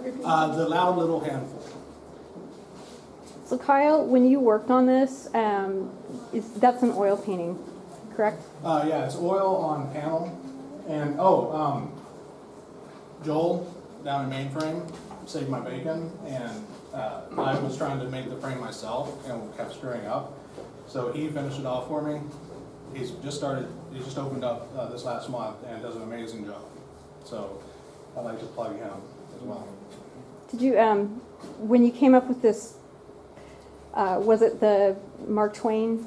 The loud little handful. So Kyle, when you worked on this, that's an oil painting, correct? Yeah, it's oil on panel. And, Joel down in Mainframe saved my bacon, and I was trying to make the frame myself and kept screwing up. So he finished it off for me. He just opened up this last month and does an amazing job. So I'd like to plug him as well. Did you, when you came up with this, was it the Mark Twain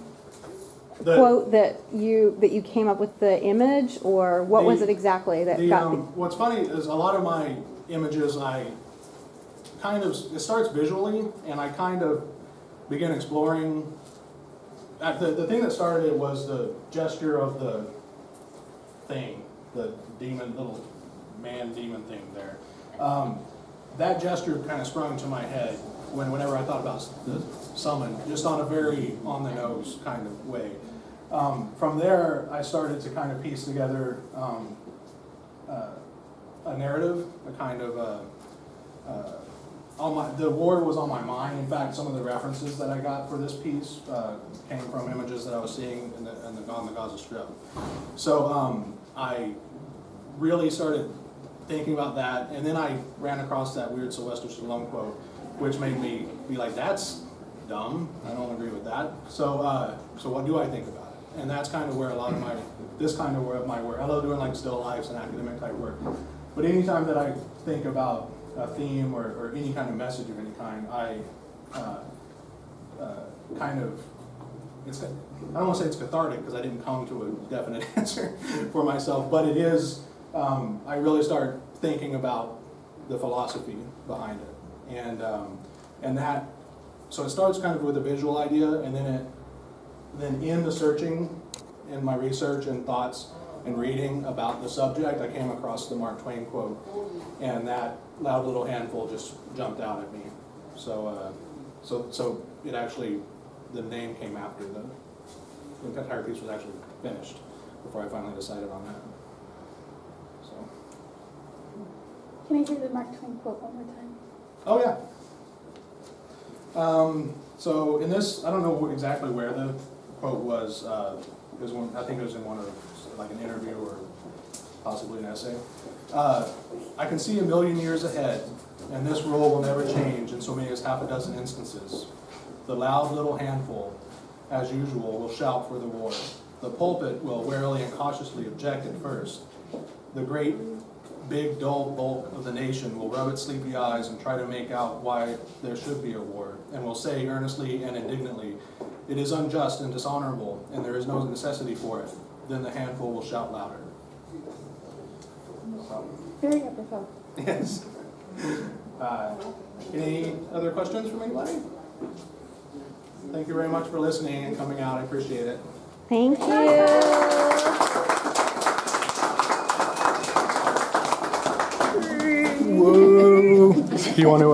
quote that you came up with the image, or what was it exactly that got the... What's funny is a lot of my images, it starts visually, and I kind of begin exploring. The thing that started it was the gesture of the thing, the demon, little man-demon thing there. That gesture kind of sprung to my head whenever I thought about the summon, just on a very on-the-nose kind of way. From there, I started to kind of piece together a narrative, a kind of the war was on my mind. In fact, some of the references that I got for this piece came from images that I was seeing on the Gaza Strip. So I really started thinking about that, and then I ran across that weird Sylvester Stallone quote, which made me be like, that's dumb, I don't agree with that. So what do I think about it? And that's kind of where a lot of my work, I love doing like still lifes and academic type work, but anytime that I think about a theme or any kind of message of any kind, I don't want to say it's cathartic because I didn't come to a definite answer for myself, but it is, I really start thinking about the philosophy behind it. And that, so it starts kind of with a visual idea, and then in the searching, in my research and thoughts and reading about the subject, I came across the Mark Twain quote, and that loud little handful just jumped out at me. So it actually, the name came after the entire piece was actually finished before I finally decided on that. So. Can I hear the Mark Twain quote one more time? Oh yeah. So in this, I don't know exactly where the quote was. I think it was in one of like an interview or possibly an essay. I can see 1,000,000 years ahead, and this rule will never change in so many as half a dozen instances. The loud little handful, as usual, will shout for the war. The pulpit will warily and cautiously object at first. The great, big, dull bulk of the nation will rub its sleepy eyes and try to make out why there should be a war, and will say earnestly and indignantly, "It is unjust and dishonorable, and there is no necessity for it." Then the handful will shout louder. Very apropos. Yes. Any other questions from anybody? Thank you very much for listening and coming out. I appreciate it. Thank you. Whoa. Do you want to